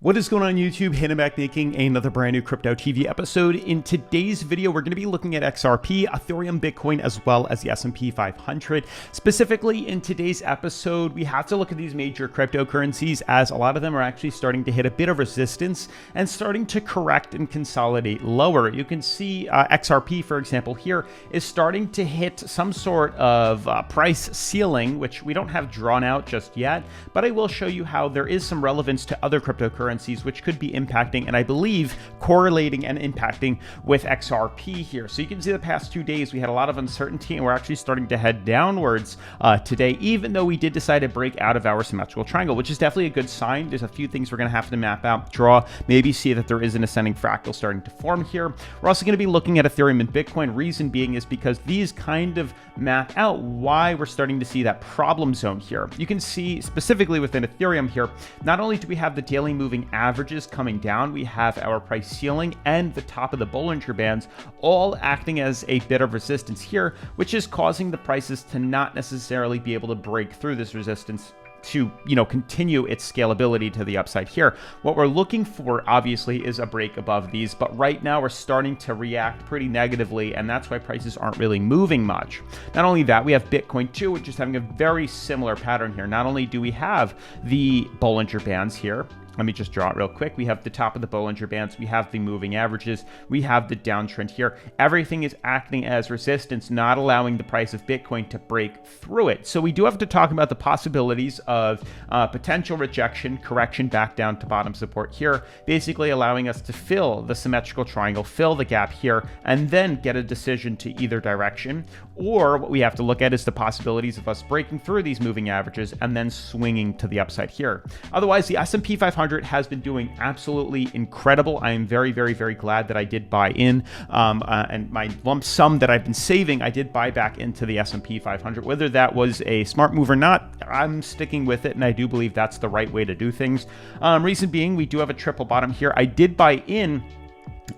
What is going on YouTube? Hannah back making another brand new Crypto TV episode. In today's video, we're going to be looking at XRP, Ethereum, Bitcoin, as well as the S&P 500. Specifically in today's episode, we have to look at these major cryptocurrencies as a lot of them are actually starting to hit a bit of resistance and starting to correct and consolidate lower. You can see XRP, for example, here is starting to hit some sort of price ceiling, which we don't have drawn out just yet, but I will show you how there is some relevance to other cryptocurrencies which could be impacting and I believe correlating and impacting with XRP here. So you can see the past 2 days we had a lot of uncertainty and we're actually starting to head downwards today, even though we did decide to break out of our symmetrical triangle, which is definitely a good sign. There's a few things we're going to have to map out, draw, maybe see that there is an ascending fractal starting to form here. We're also going to be looking at Ethereum and Bitcoin. Reason being is because these kind of map out why we're starting to see that problem zone here. You can see specifically within Ethereum here, not only do we have the daily moving averages coming down, we have our price ceiling and the top of the Bollinger Bands all acting as a bit of resistance here, which is causing the prices to not necessarily be able to break through this resistance to, continue its scalability to the upside here. What we're looking for obviously is a break above these, but right now we're starting to react pretty negatively, and that's why prices aren't really moving much. Not only that, we have Bitcoin too, which is having a very similar pattern here. Not only do we have the Bollinger Bands here, let me just draw it real quick. We have the top of the Bollinger Bands, we have the moving averages, we have the downtrend here. Everything is acting as resistance, not allowing the price of Bitcoin to break through it. So we do have to talk about the possibilities of potential rejection, correction back down to bottom support here, basically allowing us to fill the symmetrical triangle, fill the gap here, and then get a decision to either direction. Or what we have to look at is the possibilities of us breaking through these moving averages and then swinging to the upside here. Otherwise, the S&P 500 has been doing absolutely incredible. I am very, very, very glad that I did buy in, and my lump sum that I've been saving, I did buy back into the S&P 500. Whether that was a smart move or not, I'm sticking with it, and I do believe that's the right way to do things. Reason being, we do have a triple bottom here. I did buy in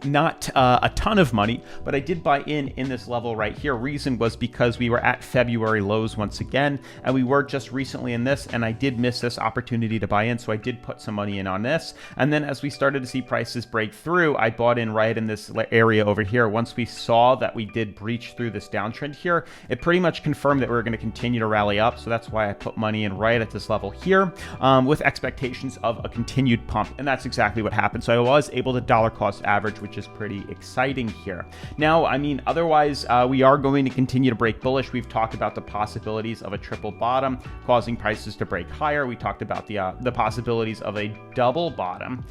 not a ton of money, but I did buy in this level right here. Reason was because we were at February lows once again, and we were just recently in this, and I did miss this opportunity to buy in, so I did put some money in on this. And then as we started to see prices break through, I bought in right in this area over here. Once we saw that we did breach through this downtrend here, it pretty much confirmed that we were going to continue to rally up, so that's why I put money in right at this level here, with expectations of a continued pump, and that's exactly what happened. So I was able to dollar cost average, which is pretty exciting here. Now, I mean, otherwise, we are going to continue to break bullish. We've talked about the possibilities of a triple bottom causing prices to break higher. We talked about the possibilities of a double bottom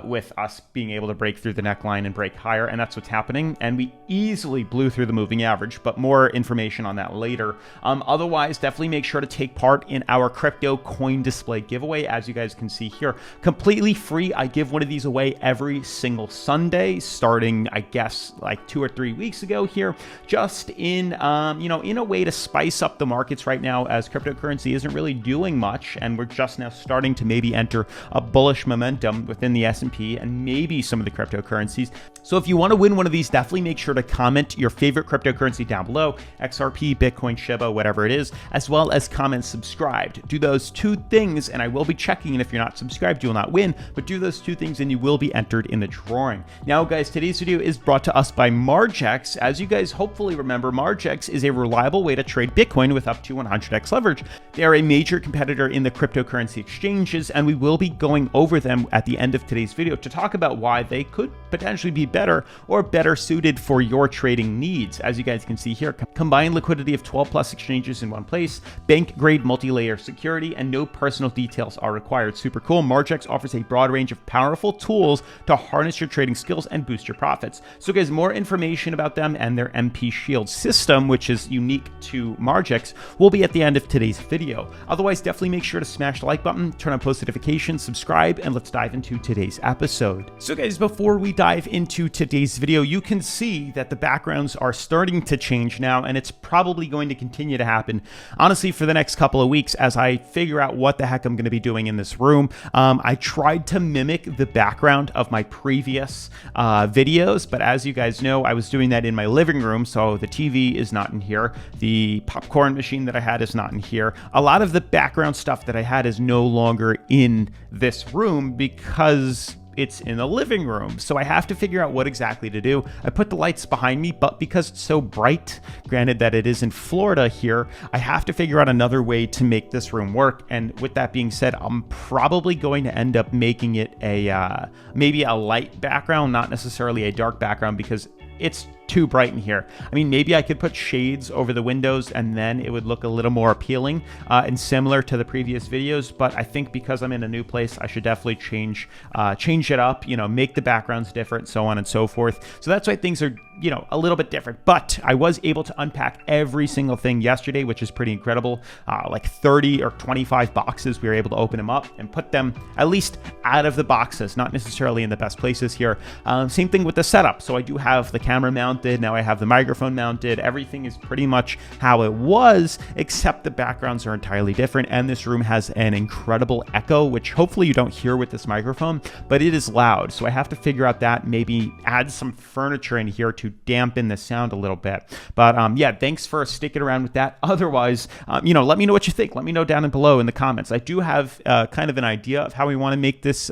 with us being able to break through the neckline and break higher, and that's what's happening. And we easily blew through the moving average, but more information on that later. Otherwise, definitely make sure to take part in our crypto coin display giveaway. As you guys can see here, completely free. I give one of these away every single Sunday, starting, I guess, like 2 or 3 weeks ago here, just in, in a way to spice up the markets right now, as cryptocurrency isn't really doing much, and we're just now starting to maybe enter a bullish momentum within the S&P and maybe some of the cryptocurrencies. So if you want to win one of these, definitely make sure to comment your favorite cryptocurrency down below, XRP, Bitcoin, Shiba, whatever it is, as well as comment subscribed. Do those 2 things, and I will be checking, and if you're not subscribed, you will not win, but do those 2 things and you will be entered in the drawing. Now, guys, today's video is brought to us by MARGEX. As you guys hopefully remember, MARGEX is a reliable way to trade Bitcoin with up to 100x leverage. They are a major competitor in the cryptocurrency exchanges, and we will be going over them at the end of today's video to talk about why they could potentially be better or better suited for your trading needs. As you guys can see here, combined liquidity of 12 plus exchanges in one place, bank grade multi-layer security, and no personal details are required. Super cool. MARGEX offers a broad range of powerful tools to harness your trading skills and boost your profits. So guys, more information about them and their MP Shield system, which is unique to MARGEX, will be at the end of today's video. Otherwise, definitely make sure to smash the like button, turn on post notifications, subscribe, and let's dive into today's episode. So guys, before we dive into today's video, you can see that the backgrounds are starting to change now, and it's probably going to continue to happen, honestly, for the next couple of weeks as I figure out what the heck I'm going to be doing in this room. I tried to mimic the background of my previous videos, but as you guys know, I was doing that in my living room, so the TV is not in here. The popcorn machine that I had is not in here. A lot of the background stuff that I had is no longer in this room because it's in the living room. So I have to figure out what exactly to do. I put the lights behind me, but because it's so bright, granted that it is in Florida here, I have to figure out another way to make this room work. And with that being said, I'm probably going to end up making it a maybe a light background, not necessarily a dark background, because it's too bright in here. I mean, maybe I could put shades over the windows and then it would look a little more appealing and similar to the previous videos. But I think because I'm in a new place, I should definitely change it up, you know, make the backgrounds different, so on and so forth. So that's why things are, you know, a little bit different. But I was able to unpack every single thing yesterday, which is pretty incredible. Like 30 or 25 boxes, we were able to open them up and put them at least out of the boxes, not necessarily in the best places here. Same thing with the setup. So I do have the camera mounted. Now I have the microphone mounted. Everything is pretty much how it was, except the backgrounds are entirely different. And this room has an incredible echo, which hopefully you don't hear with this microphone, but it is loud. So I have to figure out that, maybe add some furniture in here to dampen the sound a little bit. But yeah, thanks for sticking around with that. Otherwise, you know, let me know what you think. Let me know down below in the comments. I do have kind of an idea of how we want to make this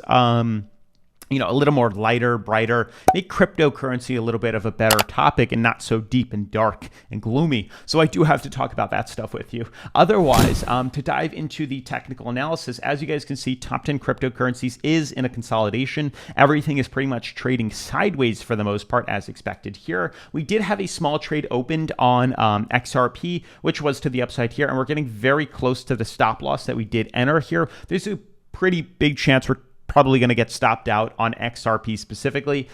you know, a little more lighter, brighter, make cryptocurrency a little bit of a better topic and not so deep and dark and gloomy. So I do have to talk about that stuff with you. Otherwise, to dive into the technical analysis, as you guys can see, top 10 cryptocurrencies is in a consolidation. Everything is pretty much trading sideways for the most part, as expected here. We did have a small trade opened on XRP, which was to the upside here, and we're getting very close to the stop loss that we did enter here. There's a pretty big chance we're probably going to get stopped out on XRP specifically,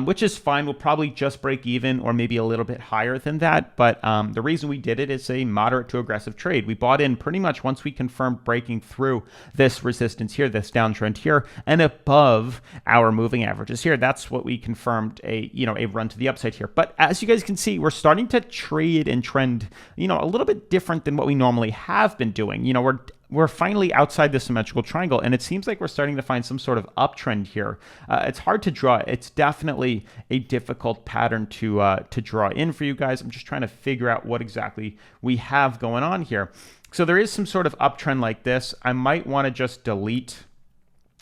which is fine. We'll probably just break even or maybe a little bit higher than that. But the reason we did it is a moderate to aggressive trade. We bought in pretty much once we confirmed breaking through this resistance here, this downtrend here, and above our moving averages here. That's what we confirmed a run to the upside here. But as you guys can see, we're starting to trade and trend, you know, a little bit different than what we normally have been doing. You know, we're finally outside the symmetrical triangle, and it seems like we're starting to find some sort of uptrend here. It's hard to draw. It's definitely a difficult pattern to draw in for you guys. I'm just trying to figure out what exactly we have going on here. So there is some sort of uptrend like this. I might want to just delete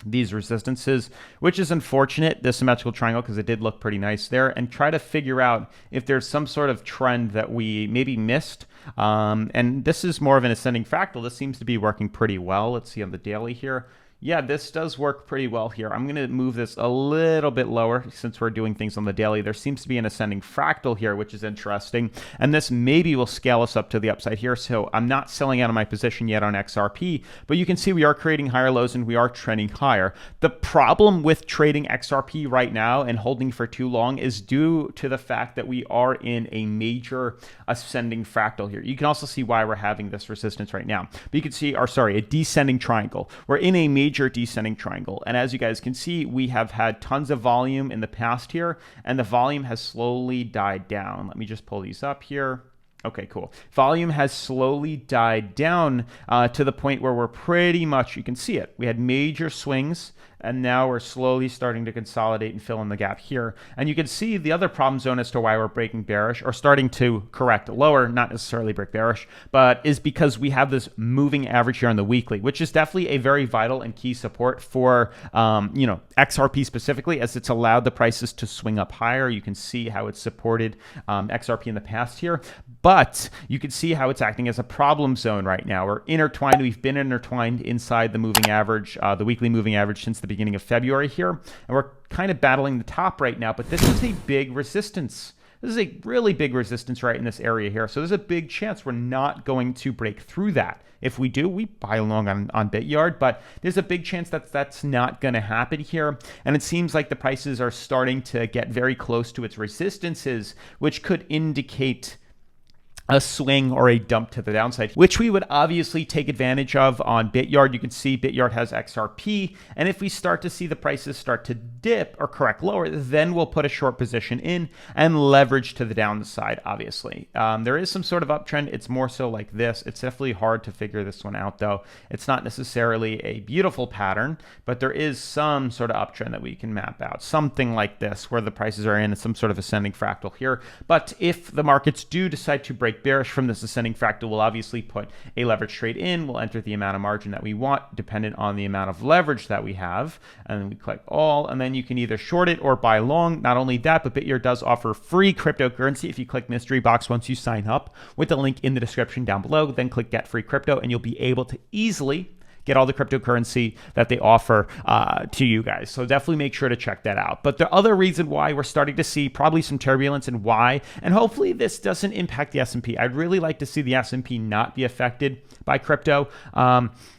these resistances, which is unfortunate, the symmetrical triangle, because it did look pretty nice there, and try to figure out if there's some sort of trend that we maybe missed. And this is more of an ascending fractal. This seems to be working pretty well. Let's see on the daily here. Yeah, this does work pretty well here. I'm going to move this a little bit lower since we're doing things on the daily. There seems to be an ascending fractal here, which is interesting. And this maybe will scale us up to the upside here. So I'm not selling out of my position yet on XRP, but you can see we are creating higher lows and we are trending higher. The problem with trading XRP right now and holding for too long is due to the fact that we are in a major ascending fractal here. You can also see why we're having this resistance right now. But you can see, a descending triangle. We're in a major descending triangle, and as you guys can see, we have had tons of volume in the past here, and the volume has slowly died down. Let me just pull these up here. Okay, cool. Volume has slowly died down to the point where we're pretty much, you can see it. We had major swings, and now we're slowly starting to consolidate and fill in the gap here. And you can see the other problem zone as to why we're breaking bearish, or starting to correct lower, not necessarily break bearish, but is because we have this moving average here on the weekly, which is definitely a very vital and key support for, XRP specifically, as it's allowed the prices to swing up higher. You can see how it's supported XRP in the past here, but you can see how it's acting as a problem zone right now. We're intertwined. We've been intertwined inside the moving average, the weekly moving average, since the beginning of February here, and we're kind of battling the top right now, but this is a big resistance. This is a really big resistance right in this area here, so there's a big chance we're not going to break through that. If we do, we buy along on BitYard, but there's a big chance that that's not going to happen here, and it seems like the prices are starting to get very close to its resistances, which could indicate a swing or a dump to the downside, which we would obviously take advantage of on Bityard. You can see Bityard has XRP, and if we start to see the prices start to dip or correct lower, then we'll put a short position in and leverage to the downside, obviously. There is some sort of uptrend. It's more so like this. It's definitely hard to figure this one out, though. It's not necessarily a beautiful pattern, but there is some sort of uptrend that we can map out. Something like this, where the prices are in some sort of ascending fractal here. But if the markets do decide to break bearish from this ascending fractal, we'll obviously put a leverage trade in. We'll enter the amount of margin that we want, dependent on the amount of leverage that we have. And then we click all, and then you can either short it or buy long. Not only that, but Bityard does offer free cryptocurrency if you click mystery box once you sign up with the link in the description down below. Then click get free crypto, and you'll be able to easily get all the cryptocurrency that they offer to you guys. So definitely make sure to check that out. But the other reason why we're starting to see probably some turbulence and why, and hopefully this doesn't impact the S&P. I'd really like to see the S&P not be affected by crypto.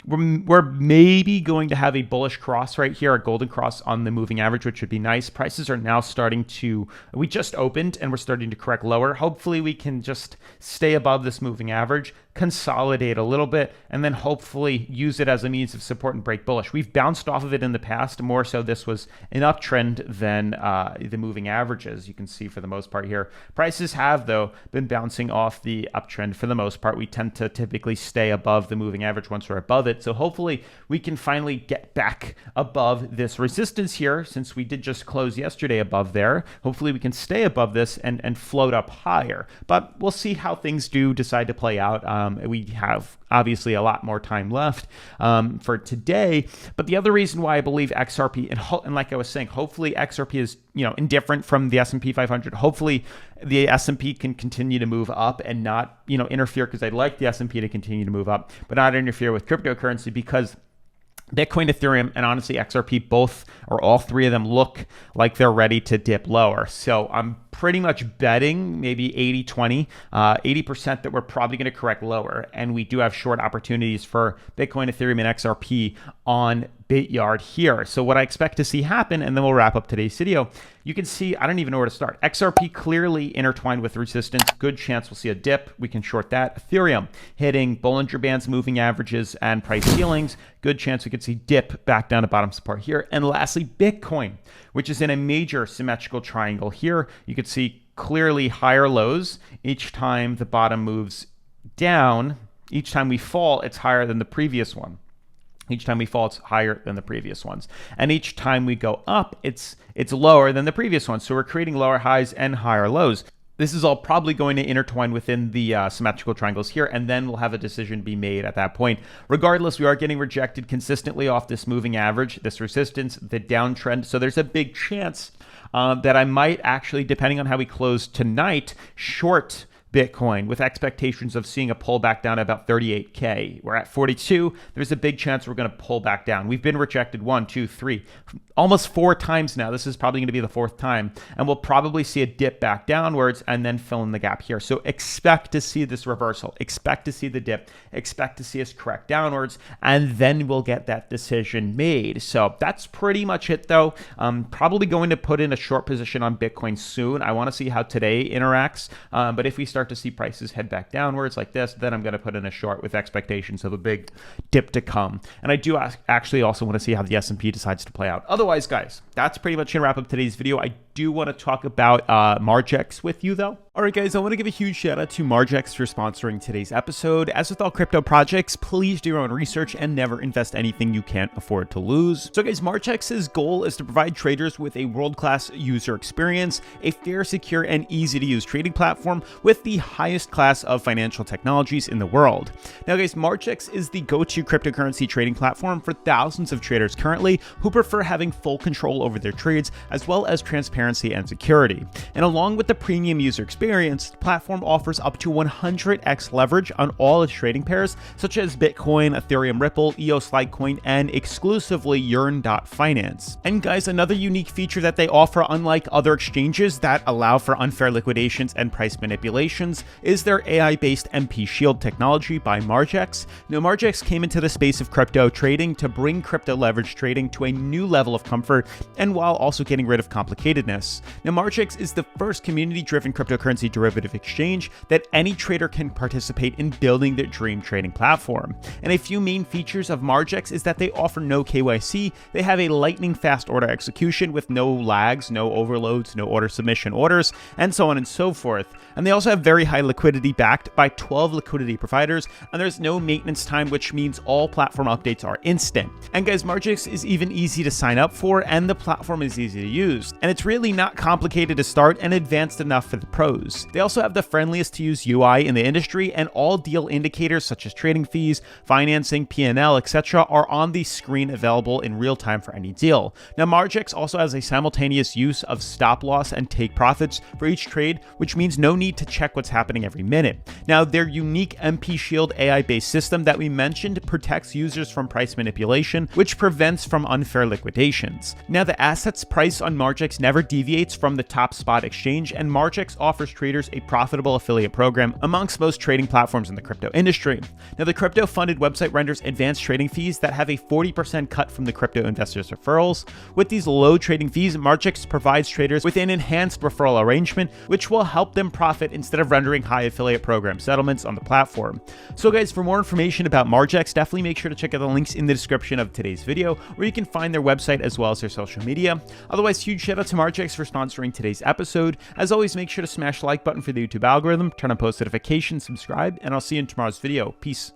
We're maybe going to have a bullish cross right here, a golden cross on the moving average, which would be nice. Prices are now starting to, we just opened and we're starting to correct lower. Hopefully we can just stay above this moving average, consolidate a little bit, and then hopefully use it as a means of support and break bullish. We've bounced off of it in the past. More so, this was an uptrend than the moving averages. You can see for the most part here. Prices have, though, been bouncing off the uptrend for the most part. We tend to typically stay above the moving average once we're above it. So hopefully we can finally get back above this resistance here, since we did just close yesterday above there. Hopefully we can stay above this and float up higher. But we'll see how things do decide to play out. We have obviously a lot more time left for today. But the other reason why I believe XRP, and like I was saying, hopefully XRP is indifferent from the S&P 500. Hopefully the S&P can continue to move up and not interfere, because I'd like the S&P to continue to move up, but not interfere with cryptocurrency, because Bitcoin, Ethereum, and honestly XRP, both or all three of them look like they're ready to dip lower. So I'm pretty much betting maybe 80-20, 80% that we're probably going to correct lower. And we do have short opportunities for Bitcoin, Ethereum, and XRP on Bityard here. So what I expect to see happen, and then we'll wrap up today's video, you can see, I don't even know where to start. XRP clearly intertwined with resistance. Good chance we'll see a dip. We can short that. Ethereum hitting Bollinger Bands, moving averages, and price ceilings. Good chance we could see dip back down to bottom support here. And lastly, Bitcoin, which is in a major symmetrical triangle here. You could see clearly higher lows. Each time the bottom moves down, each time we fall, it's higher than the previous one. Each time we fall, it's higher than the previous ones. And each time we go up, it's lower than the previous ones. So we're creating lower highs and higher lows. This is all probably going to intertwine within the symmetrical triangles here, and then we'll have a decision be made at that point. Regardless, we are getting rejected consistently off this moving average, this resistance, the downtrend. So there's a big chance that I might actually, depending on how we close tonight, short Bitcoin with expectations of seeing a pullback down to about 38K. We're at 42. There's a big chance we're going to pull back down. We've been rejected 1, 2, 3, almost 4 times now. This is probably going to be the 4th time. And we'll probably see a dip back downwards and then fill in the gap here. So expect to see this reversal. Expect to see the dip. Expect to see us correct downwards. And then we'll get that decision made. So that's pretty much it, though. I'm probably going to put in a short position on Bitcoin soon. I want to see how today interacts. But if we start to see prices head back downwards like this, then I'm going to put in a short with expectations of a big dip to come. And I do actually also want to see how the S&P decides to play out. Otherwise, guys, that's pretty much going to wrap up today's video. I do want to talk about MARGEX with you, though. All right, guys, I want to give a huge shout out to MARGEX for sponsoring today's episode. As with all crypto projects, please do your own research and never invest anything you can't afford to lose. So, guys, MARGEX's goal is to provide traders with a world-class user experience, a fair, secure, and easy-to-use trading platform with the highest class of financial technologies in the world. Now, guys, MARGEX is the go-to cryptocurrency trading platform for thousands of traders currently who prefer having full control over their trades, as well as transparency and security. And along with the premium user experience, the platform offers up to 100x leverage on all its trading pairs, such as Bitcoin, Ethereum, Ripple, EOS Litecoin, and exclusively Yearn.finance. And guys, another unique feature that they offer, unlike other exchanges that allow for unfair liquidations and price manipulations, is their AI-based MP Shield technology by MARGEX. Now, MARGEX came into the space of crypto trading to bring crypto leverage trading to a new level of comfort, and while also getting rid of complicatedness. awareness. Now, MARGEX is the first community-driven cryptocurrency derivative exchange that any trader can participate in building their dream trading platform. And a few main features of MARGEX is that they offer no KYC, they have a lightning-fast order execution with no lags, no overloads, no order submission orders, and so on and so forth. And they also have very high liquidity backed by 12 liquidity providers, and there's no maintenance time, which means all platform updates are instant. And guys, MARGEX is even easy to sign up for, and the platform is easy to use. And it's really not complicated to start and advanced enough for the pros. They also have the friendliest to use UI in the industry, and all deal indicators such as trading fees, financing, P&L, etc. are on the screen available in real time for any deal. Now, MARGEX also has a simultaneous use of stop loss and take profits for each trade, which means no need to check what's happening every minute. Now, their unique MP Shield AI-based system that we mentioned protects users from price manipulation, which prevents from unfair liquidations. Now, the assets price on MARGEX never deviates from the top spot exchange, and MARGEX offers traders a profitable affiliate program amongst most trading platforms in the crypto industry. Now, the crypto-funded website renders advanced trading fees that have a 40% cut from the crypto investors' referrals. With these low trading fees, MARGEX provides traders with an enhanced referral arrangement, which will help them profit instead of rendering high affiliate program settlements on the platform. So guys, for more information about MARGEX, definitely make sure to check out the links in the description of today's video, where you can find their website as well as their social media. Otherwise, huge shout out to MARGEX for sponsoring today's episode. As always, make sure to smash the like button for the YouTube algorithm, turn on post notifications, subscribe, and I'll see you in tomorrow's video. Peace.